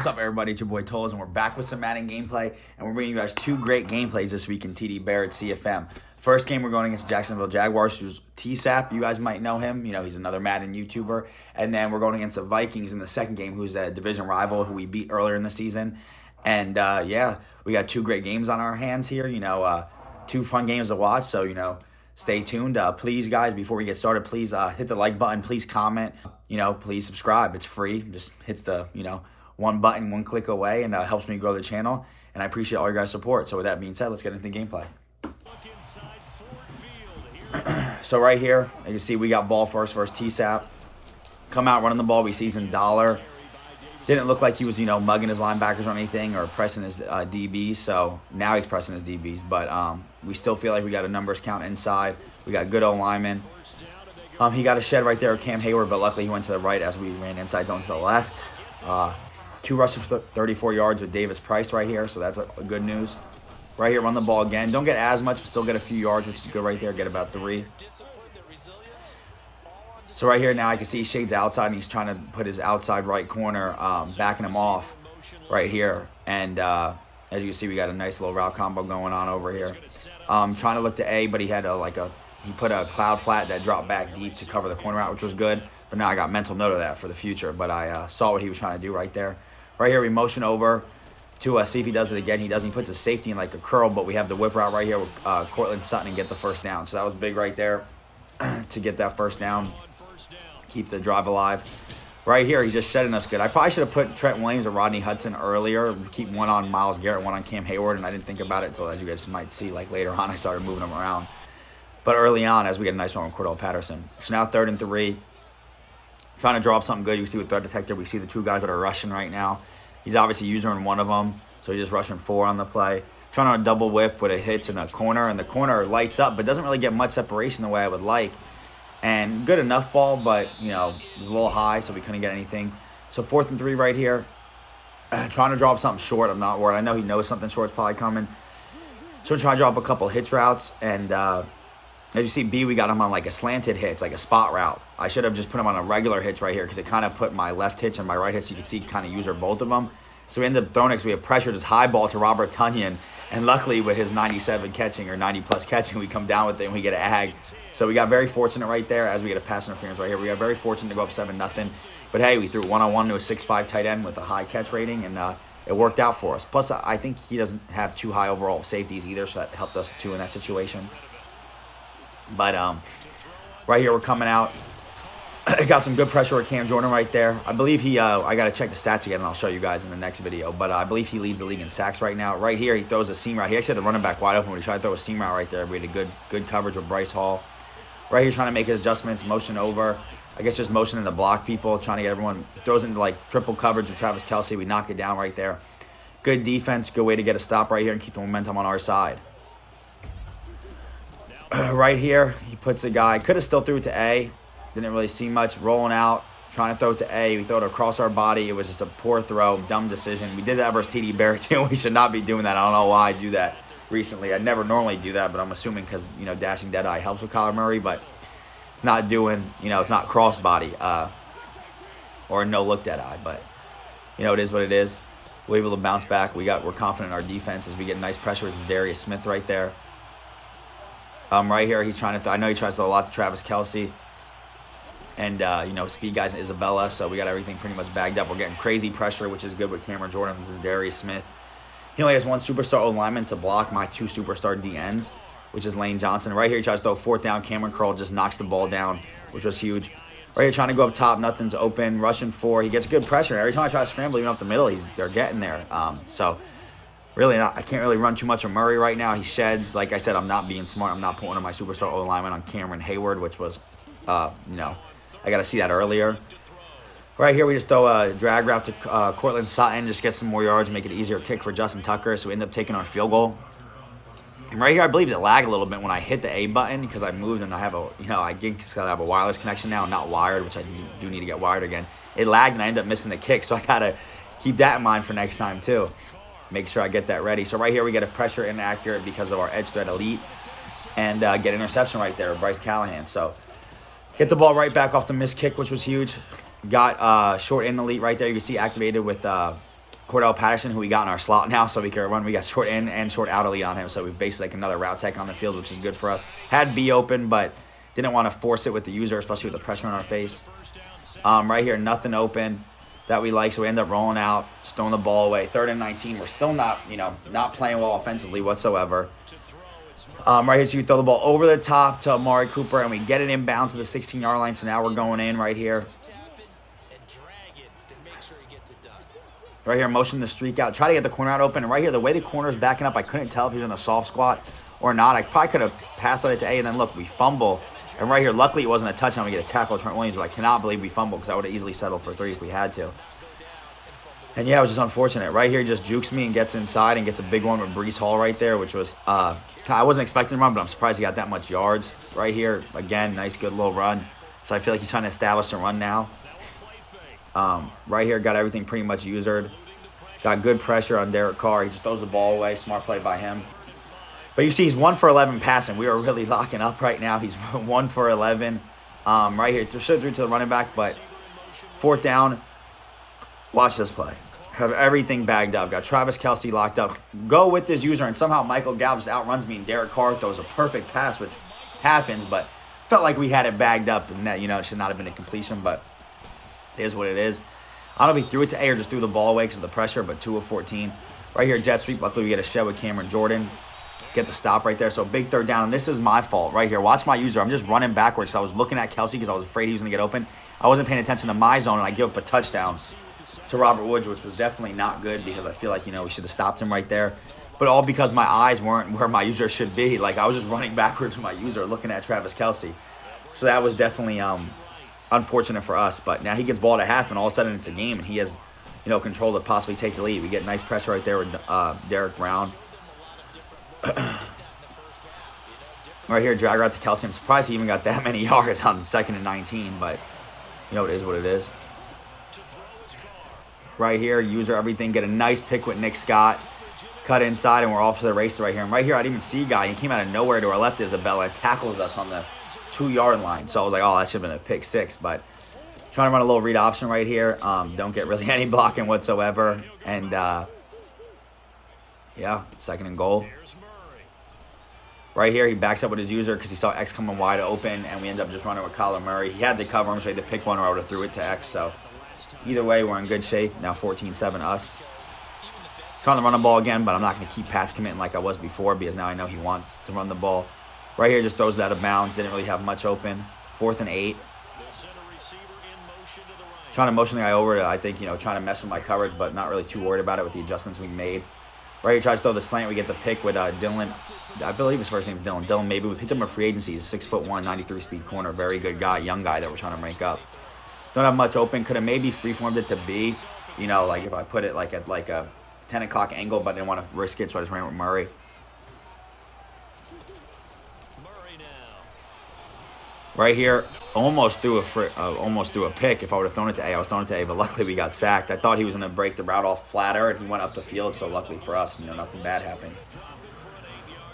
What's up, everybody? It's your boy Toles, and we're back with some Madden gameplay, and we're bringing you guys two great gameplays this week in TDBarrett CFM. First game, we're going against the Jacksonville Jaguars, who's TSAP. You guys might know him. You know, he's another Madden YouTuber. And then we're going against the Vikings in the second game, who's a division rival who we beat earlier in the season. And, yeah, we got two great games on our hands here. You know, two fun games to watch, so, you know, stay tuned. Please, guys, before we get started, please hit the like button. Please comment. You know, please subscribe. It's free. Just hits the, you know, one button, one click away, and helps me grow the channel. And I appreciate all your guys' support. So with that being said, let's get into the gameplay. So right here, you can see we got ball first versus TSAP. Come out running the ball. We seasoned Dollar. Didn't look like he was, you know, mugging his linebackers or anything or pressing his DBs. So now he's pressing his DBs. But we still feel like we got a numbers count inside. We got good O-linemen. He got a shed right there with Cam Hayward, but luckily he went to the right as we ran inside zone to the left. Two rushes for 34 yards with Davis Price right here, so that's a good news. Right here, run the ball again. Don't get as much, but still get a few yards, which is good right there. Get about 3. So right here now I can see Shade's outside, and he's trying to put his outside right corner, backing him off right here. And as you can see, we got a nice little route combo going on over here. Trying to look to A, but he had he put a cloud flat that dropped back deep to cover the corner out, which was good. But now I got mental note of that for the future. But I saw what he was trying to do right there. Right here, we motion over to see if he does it again. He doesn't. He puts his safety in like a curl, but we have the whip route right here with Cortland Sutton and get the first down. So that was big right there to get that first down, keep the drive alive. Right here, he's just shedding us good. I probably should have put Trent Williams or Rodney Hudson earlier, keep one on Myles Garrett, one on Cam Hayward, and I didn't think about it until, as you guys might see, like later on, I started moving them around. But early on, as we get a nice one with Cordell Patterson. So now 3rd and 3. Trying to draw up something good. You see with threat detector, we see the two guys that are rushing right now. He's obviously using one of them, so he's just rushing 4 on the play. Trying to double whip with a hitch in a corner, and the corner lights up, but doesn't really get much separation the way I would like. And good enough ball, but, you know, it was a little high, so we couldn't get anything. So 4th and 3 right here. Trying to draw up something short. I'm not worried. I know he knows something short's probably coming. So trying to draw up a couple hitch routes, and as you see, B, we got him on like a slanted hitch, like a spot route. I should have just put him on a regular hitch right here because it kind of put my left hitch and my right hitch. You can see kind of user both of them. So we ended up throwing it because we have pressured his high ball to Robert Tonyan. And luckily with his 97 catching or 90-plus catching, we come down with it and we get an ag. So we got very fortunate right there as we get a pass interference right here. We got very fortunate to go up 7-0. But, hey, we threw one-on-one to a 6'5" tight end with a high catch rating, and it worked out for us. Plus, I think he doesn't have too high overall safeties either, so that helped us too in that situation. But right here we're coming out. Got some good pressure with Cam Jordan right there. I believe he, I got to check the stats again, and I'll show you guys in the next video. But I believe he leads the league in sacks right now. Right here, he throws a seam route. He actually had the running back wide open when he tried to throw a seam route right there. We had a good coverage with Bryce Hall. Right here trying to make his adjustments, motion over. I guess just motioning to block people, trying to get everyone. Throws into like triple coverage with Travis Kelce. We knock it down right there. Good defense, good way to get a stop right here and keep the momentum on our side. Right here, he puts a guy. Could have still threw it to A. Didn't really see much. Rolling out, trying to throw it to A. We throw it across our body. It was just a poor throw, dumb decision. We did that versus TDBarrett too. We should not be doing that. I don't know why I do that recently. I never normally do that, but I'm assuming because, you know, dashing dead eye helps with Kyler Murray, but it's not doing, you know, it's not cross body or no look dead eye. But, you know, it is what it is. We're able to bounce back. We're confident in our defense as we get nice pressure with Darius Smith right there. Right here, he's trying to. I know he tries to throw a lot to Travis Kelce, and you know, speed guys and Isabella. So we got everything pretty much bagged up. We're getting crazy pressure, which is good with Cameron Jordan and Darius Smith. He only has one superstar O-lineman to block my 2 superstar DNs, which is Lane Johnson. Right here, he tries to throw 4th down. Cameron Curl just knocks the ball down, which was huge. Right here, trying to go up top, nothing's open. Rushing 4, he gets good pressure. Every time I try to scramble, even up the middle, they're getting there. So. Really not. I can't really run too much of Murray right now. He sheds. Like I said, I'm not being smart. I'm not putting one of my superstar O-linemen on Cameron Hayward, which was, you know, I got to see that earlier. Right here, we just throw a drag route to Cortland Sutton, just get some more yards, make it easier kick for Justin Tucker. So we end up taking our field goal. And right here, I believe it lagged a little bit when I hit the A button because I moved and I have I guess I have a wireless connection now, not wired, which I do need to get wired again. It lagged and I ended up missing the kick, so I got to keep that in mind for next time too. Make sure I get that ready. So right here we get a pressure inaccurate because of our edge threat elite and get interception right there with Bryce Callahan. So get the ball right back off the missed kick, which was huge. Got short and elite right there. You can see activated with Cordell Patterson, who we got in our slot now, so we can run. We got short in and short out elite on him, so we basically like another route tech on the field, which is good for us. Had B open, but didn't want to force it with the user, especially with the pressure on our face. Right here, nothing open that we like, so we end up rolling out, just throwing the ball away. 3rd and 19. We're still not, not playing well offensively whatsoever. Right here, so you throw the ball over the top to Amari Cooper, and we get it inbound to the 16-yard line, so now we're going in right here. Right here, motion the streak out. Try to get the corner out open. And right here, the way the corner is backing up, I couldn't tell if he was in a soft squat or not. I probably could have passed it to A, and then look, we fumble. And right here, luckily it wasn't a touchdown. We get a tackle Trent Williams, but I cannot believe we fumbled because I would have easily settled for 3 if we had to. And yeah, it was just unfortunate. Right here, just jukes me and gets inside and gets a big one with Breece Hall right there, which was, I wasn't expecting to run, but I'm surprised he got that much yards. Right here, again, nice, good little run. So I feel like he's trying to establish a run now. Right here, got everything pretty much usered. Got good pressure on Derek Carr. He just throws the ball away. Smart play by him. But you see, he's 1 for 11 passing. We are really locking up right now. He's 1 for 11. Right here, should have threw to the running back, but 4th down. Watch this play. Have everything bagged up. Got Travis Kelce locked up. Go with this user, and somehow Michael Gallup just outruns me, and Derek Carr throws a perfect pass, which happens, but felt like we had it bagged up, and that, it should not have been a completion, but it is what it is. I don't know if he threw it to A or just threw the ball away because of the pressure, but 2 of 14. Right here, jet sweep. Luckily, we get a shed with Cameron Jordan. Get the stop right there. So, big 3rd down. And this is my fault right here. Watch my user. I'm just running backwards. So, I was looking at Kelce because I was afraid he was going to get open. I wasn't paying attention to my zone, and I give up a touchdown to Robert Woods, which was definitely not good because I feel like, we should have stopped him right there. But all because my eyes weren't where my user should be. Like, I was just running backwards with my user looking at Travis Kelce. So, that was definitely unfortunate for us, but now he gets ball at half, and all of a sudden it's a game, and he has, control to possibly take the lead. We get nice pressure right there with Derek Brown. Right here, drag out to Kelce. I'm surprised he even got that many yards on 2nd and 19, but it is what it is. Right here, user everything, get a nice pick with Nick Scott. Cut inside, and we're off to the races right here. And right here, I didn't even see a guy. He came out of nowhere to our left, Isabella, tackles us on the 2-yard line. So I was like, oh, that should have been a pick 6. But trying to run a little read option right here. Don't get really any blocking whatsoever. And, yeah, 2nd and goal. Right here, he backs up with his user because he saw X coming wide open, and we end up just running with Kyler Murray. He had to cover him, so he had to pick one, or I would have threw it to X. So either way, we're in good shape. Now 14-7 us. Trying to run the ball again, but I'm not going to keep pass committing like I was before because now I know he wants to run the ball. Right here, just throws it out of bounds. Didn't really have much open. 4th and 8. Trying to motion the guy over to, I think, trying to mess with my coverage, but not really too worried about it with the adjustments we made. Right here, tries to throw the slant. We get the pick with Dylan. I believe his first name is Dylan. Dylan, maybe. We picked him a free agency. He's 6'1", 93 speed corner. Very good guy, young guy that we're trying to rank up. Don't have much open. Could have maybe freeformed it to B. Like if I put it like at like a 10 o'clock angle, but didn't want to risk it, so I just ran with Murray. Right here, almost threw a pick. If I would have thrown it to A, I was throwing it to A, but luckily we got sacked. I thought he was going to break the route off flatter, and he went up the field, so luckily for us, nothing bad happened.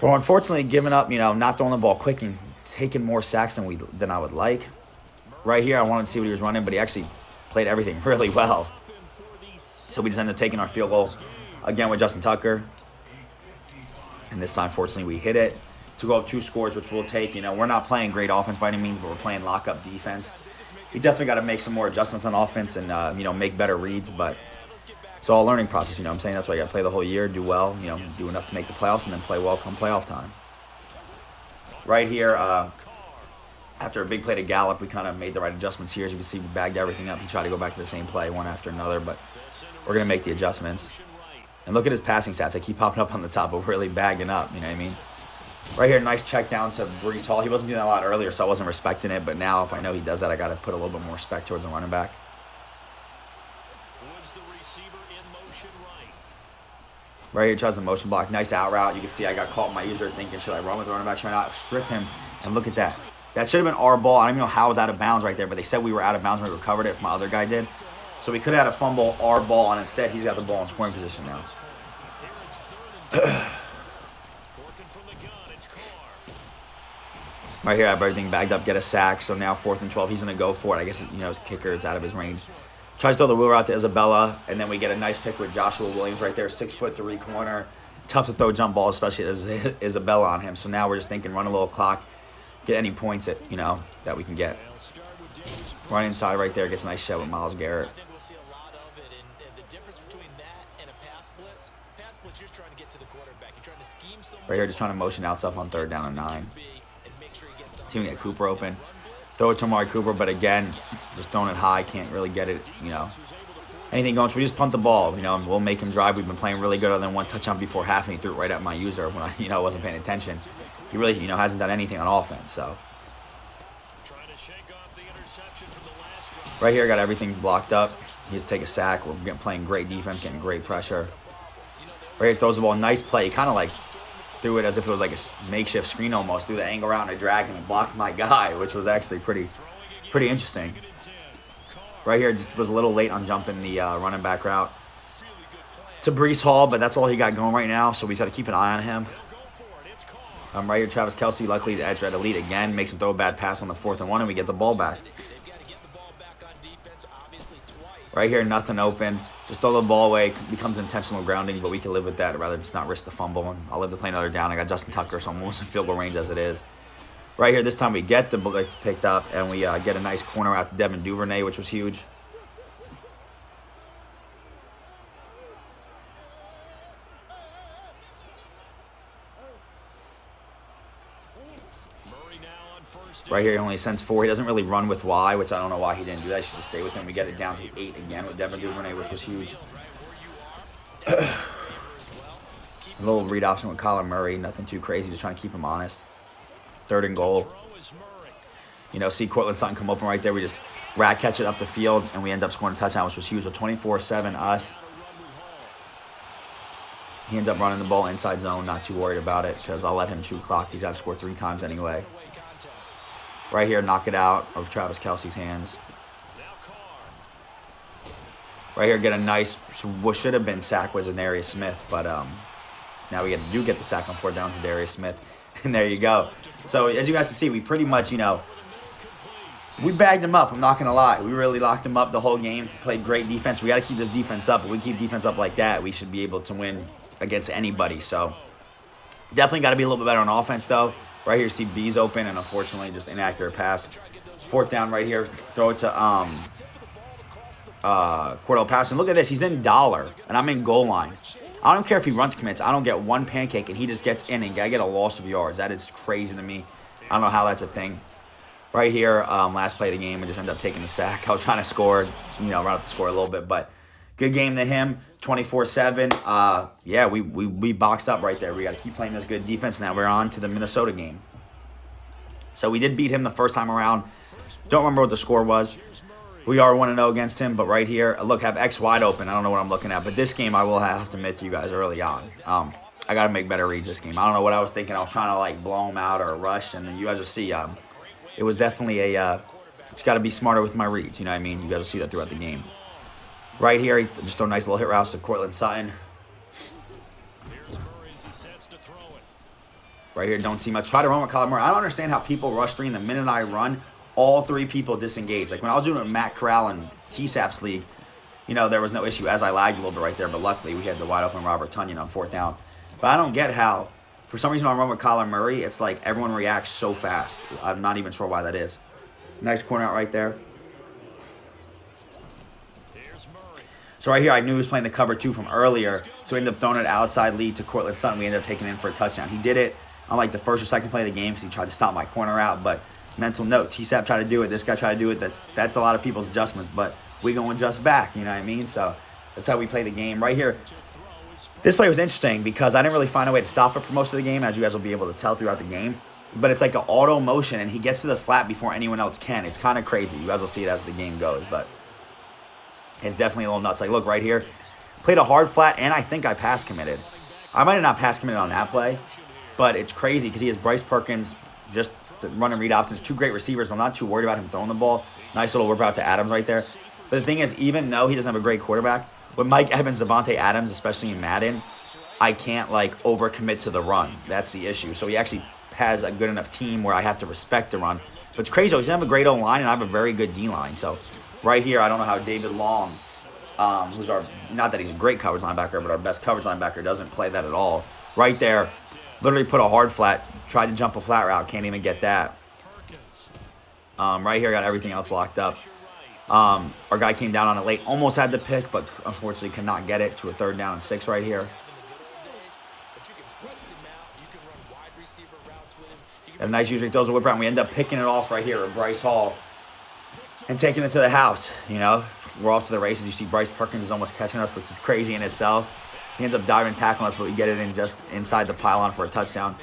But unfortunately, giving up, not throwing the ball quick and taking more sacks than I would like. Right here, I wanted to see what he was running, but he actually played everything really well. So we just ended up taking our field goal again with Justin Tucker. And this time, fortunately, we hit it to go up 2 scores, which we'll take. We're not playing great offense by any means, but we're playing lock-up defense. We definitely got to make some more adjustments on offense and, make better reads, but it's all a learning process, I'm saying? That's why you got to play the whole year, do well, do enough to make the playoffs, and then play well come playoff time. Right here, after a big play to Gallup, we kind of made the right adjustments here. As you can see, we bagged everything up. He tried to go back to the same play one after another, but we're going to make the adjustments. And look at his passing stats. I keep popping up on the top, but we're really bagging up, you know what I mean? Right here, nice check down to Breece Hall. He wasn't doing that a lot earlier, so I wasn't respecting it. But now, if I know he does that, I got to put a little bit more respect towards the running back. Right here, tries the motion block. Nice out route. You can see I got caught with my user thinking, should I run with the running back? Should I not strip him? And look at that. That should have been our ball. I don't even know how it was out of bounds right there, but they said we were out of bounds when we recovered it if my other guy did. So we could have had a fumble, our ball, and instead he's got the ball in scoring position now. Right here, I have everything bagged up, get a sack. So now 4th and 12, he's going to go for it. I guess, his kicker, it's out of his range. Tries to throw the wheel route to Isabella, and then we get a nice pick with Joshua Williams right there, 6'3" corner. Tough to throw jump balls, especially if there's Isabella on him. So now we're just thinking run a little clock, get any points that, that we can get. Run inside right there, gets a nice shot with Myles Garrett. Right here, just trying to motion out stuff on 3rd down and 9. See if we can get Cooper open. Throw it to Amari Cooper, but again, just throwing it high, can't really get it, anything going. So we just punt the ball, we'll make him drive. We've been playing really good other than one touchdown before half, and he threw it right at my user when I, wasn't paying attention. He really, hasn't done anything on offense, so. Right here, got everything blocked up. He has to take a sack. We're playing great defense, getting great pressure. Right here, throws the ball, nice play. He kind of like threw it as if it was like a makeshift screen almost. Threw the angle around and drag and blocked my guy, which was actually pretty interesting. Right here, just was a little late on jumping the running back route to Breece Hall, but that's all he got going right now, so we try to keep an eye on him. Right here, Travis Kelce, luckily the edge right to lead again, makes him throw a bad pass on the 4th and 1, and we get the ball back. Right here, nothing open. Just throw the ball away. Becomes intentional grounding, but we can live with that. I'd rather just not risk the fumble. And I'll live to play another down. I got Justin Tucker, so I'm almost in field goal range as it is. Right here, this time we get the blitz picked up, and we get a nice corner out to Devin Duvernay, which was huge. Right here, he only sends 4. He doesn't really run with Y, which I don't know why he didn't do that. He should just stay with him. We get it down to 8 again with Devin Duvernay, which was huge. A little read option with Kyler Murray. Nothing too crazy. Just trying to keep him honest. 3rd and goal. See Cortland Sutton come open right there. We just rat catch it up the field, and we end up scoring a touchdown, which was huge. So 24-7 us. He ends up running the ball inside zone. Not too worried about it because I'll let him chew clock. He's got to score 3 times anyway. Right here, knock it out of Travis Kelce's hands. Right here, get a nice, what should have been sack was Darius Smith, but now we do get the sack on 4th down to Darius Smith, and there you go. So as you guys can see, we pretty much, we bagged him up. I'm not gonna lie, we really locked him up the whole game. Played great defense. We got to keep this defense up. If we keep defense up like that, we should be able to win against anybody. So definitely got to be a little bit better on offense, though. Right here, see B's open, and unfortunately, just inaccurate pass. 4th down right here. Throw it to Cordell Patterson. Look at this. He's in dollar, and I'm in goal line. I don't care if he runs commits. I don't get one pancake, and he just gets in, and I get a loss of yards. That is crazy to me. I don't know how that's a thing. Right here, last play of the game, and just ended up taking the sack. I was trying to score, run up the score a little bit, but good game to him. 24-7. Yeah, we boxed up right there. We got to keep playing this good defense. Now we're on to the Minnesota game. So we did beat him the first time around. Don't remember what the score was. We are 1-0 against him, but right here, look, have X wide open. I don't know what I'm looking at, but this game I will have to admit to you guys early on. I got to make better reads this game. I don't know what I was thinking. I was trying to like blow him out or rush, and then you guys will see. It was definitely just got to be smarter with my reads. You know what I mean? You guys will see that throughout the game. Right here, he just throw a nice little hit route to Cortland Sutton. Right here, don't see much. Try to run with Kyler Murray. I don't understand how people rush 3, and the minute I run, all 3 people disengage. Like when I was doing it with Matt Corral in TSAP's league, there was no issue as I lagged a little bit right there, but luckily we had the wide open Robert Tonyan on 4th down. But I don't get how, for some reason when I run with Kyler Murray, it's like everyone reacts so fast. I'm not even sure why that is. Nice corner out right there. So right here, I knew he was playing the cover 2 from earlier, so we ended up throwing it outside lead to Cortland Sutton. We ended up taking it in for a touchdown. He did it on like the 1st or 2nd play of the game because he tried to stop my corner out, but mental note, TSAP tried to do it, this guy tried to do it. That's a lot of people's adjustments, but we go and adjust back, you know what I mean? So that's how we play the game. Right here, this play was interesting because I didn't really find a way to stop it for most of the game, as you guys will be able to tell throughout the game. But it's like an auto motion, and he gets to the flat before anyone else can. It's kind of crazy. You guys will see it as the game goes, but it's definitely a little nuts. Like, look, right here, played a hard flat, and I think I pass committed. I might have not pass committed on that play, but it's crazy because he has Bryce Perkins just running read options, 2 great receivers, but I'm not too worried about him throwing the ball. Nice little whip out to Adams right there. But the thing is, even though he doesn't have a great quarterback, with Mike Evans, Devontae Adams, especially in Madden, I can't, like, overcommit to the run. That's the issue. So he actually has a good enough team where I have to respect the run. But it's crazy, though. He doesn't have a great O-line, and I have a very good D-line. So Right here, I don't know how David Long, who's our, not that he's a great coverage linebacker, but our best coverage linebacker, doesn't play that at all. Right there, literally put a hard flat, tried to jump a flat route, can't even get that. Right here, got everything else locked up. Our guy came down on it late, almost had the pick, but unfortunately could not get it to a 3rd down and 6 right here. And nice usually throws a whip around. We end up picking it off right here with Bryce Hall and taking it to the house. You know, we're off to the races. You see Bryce Perkins is almost catching us, which is crazy in itself. He ends up diving and tackling us, but we get it in just inside the pylon for a touchdown.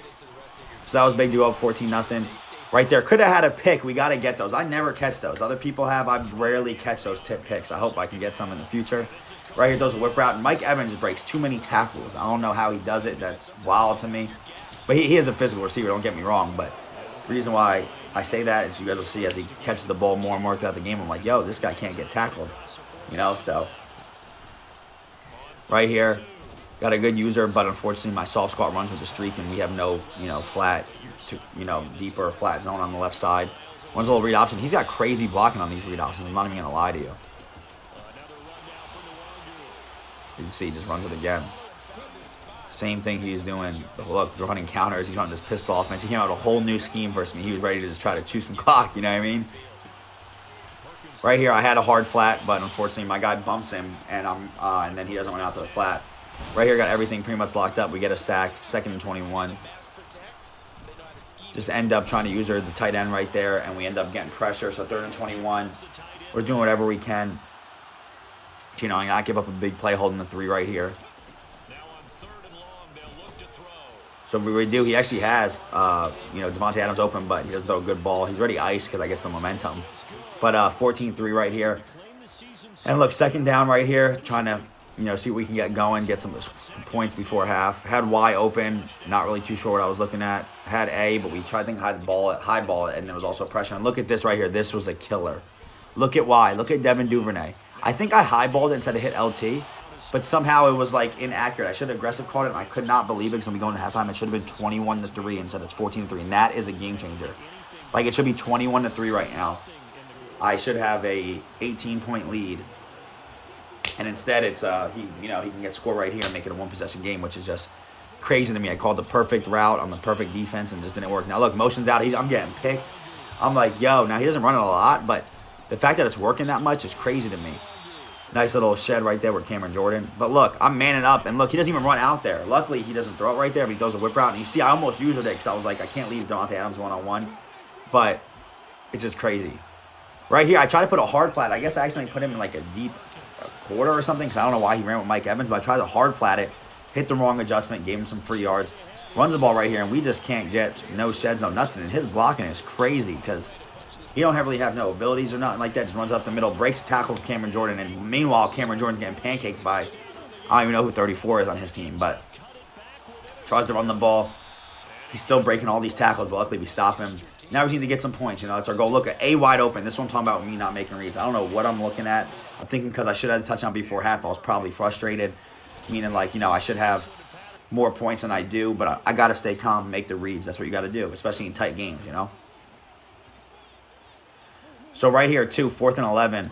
So that was big, do up 14-0. Right there, could have had a pick. We got to get those. I never catch those. Other people have. I rarely catch those tip picks. I hope I can get some in the future. Right here, throws a whip route. Mike Evans breaks too many tackles. I don't know how he does it. That's wild to me. But he is a physical receiver, don't get me wrong. But the reason why I say that is you guys will see as he catches the ball more and more throughout the game, I'm like, yo, this guy can't get tackled. You know, so. Right here, got a good user, but unfortunately my soft squat runs with the streak, and we have no, flat, deeper flat zone on the left side. Runs a little read option. He's got crazy blocking on these read options. I'm not even going to lie to you. You see, he just runs it again. Same thing he's doing. Look, running counters. He's running this pistol offense. He came out with a whole new scheme versus me. He was ready to just try to chew some clock, you know what I mean? Right here, I had a hard flat, but unfortunately my guy bumps him, and then he doesn't run out to the flat. Right here, got everything pretty much locked up. We get a sack, 2nd and 21. Just end up trying to use the tight end right there, and we end up getting pressure. So 3rd and 21. We're doing whatever we can. And not give up a big play holding the 3 right here. So we do. He actually has, Devontae Adams open, but he doesn't throw a good ball. He's already iced because I guess the momentum. But 14-3 right here. And look, 2nd down right here, trying to, see what we can get going, get some points before half. Had Y open, not really too sure what I was looking at. Had A, but we tried to highball it, and there was also pressure. And look at this right here. This was a killer. Look at Y. Look at Devin Duvernay. I think I highballed it instead of hit LT, but somehow it was like inaccurate. I should have aggressive caught it, and I could not believe it because when we go into halftime, it should have been 21-3 instead it's 14-3, and that is a game changer. Like, it should be 21-3 right now. I should have a 18-point lead, and instead it's he can get score right here and make it a 1-possession game, which is just crazy to me. I called the perfect route on the perfect defense and just didn't work. Now look, motion's out. I'm getting picked. I'm like, yo. Now he doesn't run it a lot, but the fact that it's working that much is crazy to me. Nice little shed right there with Cameron Jordan. But look, I'm manning up, and look, he doesn't even run out there. Luckily, he doesn't throw it right there, but he throws a whip route. And you see, I almost used it because I was like, I can't leave Devontae Adams one-on-one. But it's just crazy. Right here, I tried to put a hard flat. I guess I accidentally put him in like a deep quarter or something because I don't know why he ran with Mike Evans, but I tried to hard flat it, hit the wrong adjustment, gave him some free yards. Runs the ball right here, and we just can't get no sheds, no nothing. And his blocking is crazy because he don't really have no abilities or nothing like that. Just runs up the middle, breaks the tackle with Cameron Jordan, and meanwhile, Cameron Jordan's getting pancaked by, I don't even know who 34 is on his team, but tries to run the ball. He's still breaking all these tackles, but luckily we stop him. Now we need to get some points. That's our goal. Look, at A wide open. This is what I'm talking about with me not making reads. I don't know what I'm looking at. I'm thinking because I should have had a touchdown before half, I was probably frustrated. Meaning, I should have more points than I do, but I got to stay calm, make the reads. That's what you got to do, especially in tight games, So right here, too, 4th and 11.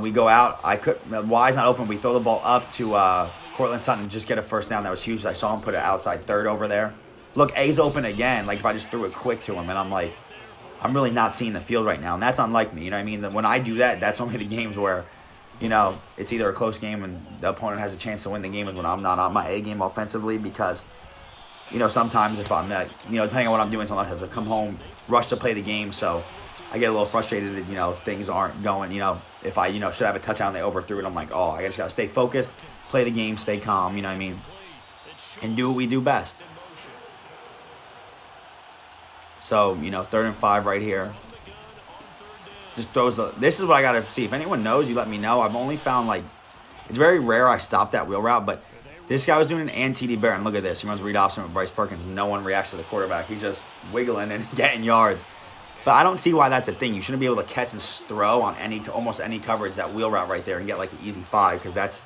We go out. Y's not open. We throw the ball up to Cortland Sutton, just get a first down. That was huge. I saw him put it outside 3rd over there. Look, A's open again. Like, if I just threw it quick to him, and I'm like, I'm really not seeing the field right now. And that's unlike me, you know what I mean? When I do that, that's only the games where, it's either a close game and the opponent has a chance to win the game is when I'm not on my A game offensively because, sometimes if I'm not, depending on what I'm doing, sometimes I have to come home, rush to play the game. So I get a little frustrated if things aren't going, if I, should have a touchdown, they overthrew it. I'm like, I just got to stay focused, play the game, stay calm, you know what I mean? And do what we do best. So, 3rd and 5 right here. Just throws this is what I got to see. If anyone knows, you let me know. I've only found, it's very rare I stop that wheel route, but this guy was doing an and TDBarrett. And look at this. He runs read option with Bryce Perkins. No one reacts to the quarterback. He's just wiggling and getting yards. But I don't see why that's a thing. You shouldn't be able to catch and throw on almost any coverage, that wheel route right there, and get, an easy 5, because that's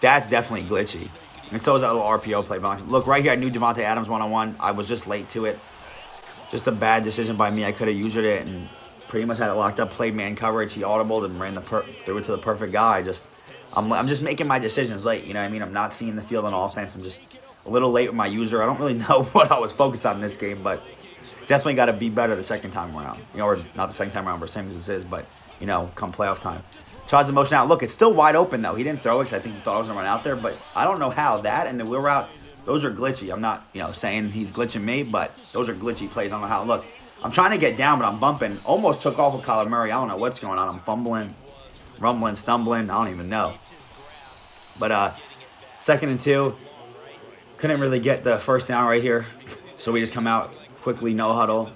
definitely glitchy. And so is that little RPO play. Look, right here, I knew Devontae Adams one-on-one. I was just late to it. Just a bad decision by me. I could have used it, and pretty much had it locked up, played man coverage. He audibled and ran threw it to the perfect guy. I'm just making my decisions late. You know what I mean? I'm not seeing the field on offense. I'm just a little late with my user. I don't really know what I was focused on in this game, but definitely got to be better the second time around. You know, or not the second time around, but same as this is. But you know, come playoff time, tries the motion out. Look, it's still wide open though. He didn't throw it because I think he thought I was gonna run out there, but I don't know how that and the wheel route. Those are glitchy. I'm not, saying he's glitching me, but those are glitchy plays. I don't know how. Look, I'm trying to get down, but I'm bumping. Almost took off with Kyler Murray. I don't know what's going on. I'm fumbling, rumbling, stumbling. I don't even know. But 2nd and 2. Couldn't really get the first down right here. So we just come out quickly, no huddle.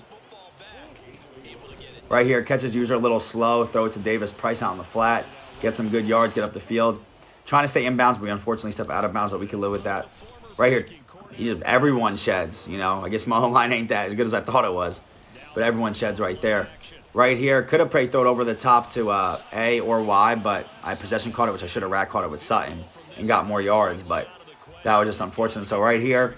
Right here, catches user a little slow. Throw it to Davis Price out on the flat. Get some good yards, get up the field. Trying to stay inbounds, but we unfortunately step out of bounds, but we can live with that. Right here, everyone sheds, I guess my whole line ain't that as good as I thought it was. But everyone sheds right there. Right here, could have probably thrown it over the top to A or Y, but I possession caught it, which I should have rat caught it with Sutton and got more yards, but that was just unfortunate. So right here,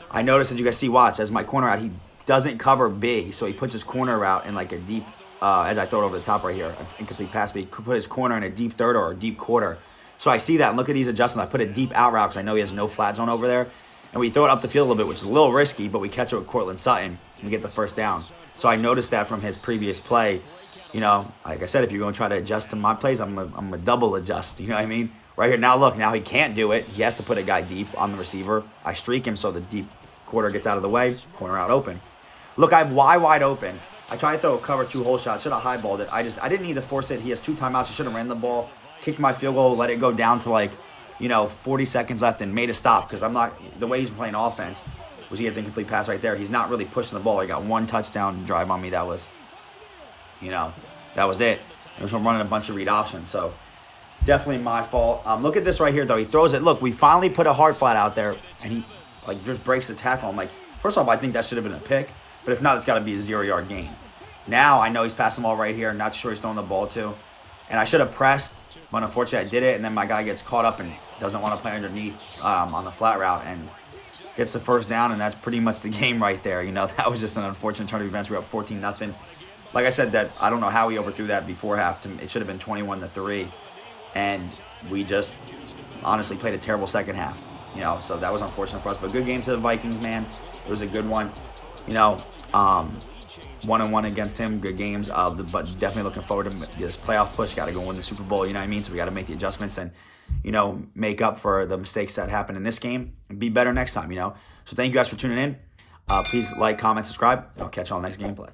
I noticed, as you guys see, watch, as my corner out, he doesn't cover B, so he puts his corner out in like a deep, as I throw it over the top right here, incomplete pass, but he could put his corner in a deep third or a deep quarter. So I see that, and look at these adjustments. I put a deep out route because I know he has no flat zone over there. And we throw it up the field a little bit, which is a little risky, but we catch it with Cortland Sutton and we get the first down. So I noticed that from his previous play. Like I said, if you're going to try to adjust to my plays, I'm a double adjust. You know what I mean? Right here, now look, now he can't do it. He has to put a guy deep on the receiver. I streak him so the deep quarter gets out of the way, corner out open. Look, I have wide open. I tried to throw a cover 2 hole shot. Should have highballed it. I didn't need to force it. He has 2 timeouts. He should have ran the ball. Kicked my field goal, let it go down to 40 seconds left and made a stop because I'm not, the way he's playing offense, was he gets incomplete pass right there. He's not really pushing the ball. He got 1 touchdown drive on me. That was, that was it. I was running a bunch of read options. So definitely my fault. Look at this right here though. He throws it. Look, we finally put a hard flat out there and he just breaks the tackle. I'm first off, I think that should have been a pick, but if not, it's got to be a 0-yard gain. Now I know he's passing the ball right here. Not sure he's throwing the ball to. And I should have pressed, but unfortunately I did it, and then my guy gets caught up and doesn't want to play underneath on the flat route and gets the first down, and that's pretty much the game right there. That was just an unfortunate turn of events. We were up 14-0. Like I said, that I don't know how we overthrew that before half. It should have been 21-3, and we just honestly played a terrible second half. So that was unfortunate for us. But good game to the Vikings, man. It was a good one. 1-1 against him, good games, but definitely looking forward to this playoff push. Got to go win the Super Bowl, you know what I mean? So we got to make the adjustments and, make up for the mistakes that happened in this game and be better next time, So thank you guys for tuning in. Please like, comment, subscribe, and I'll catch you on the next gameplay.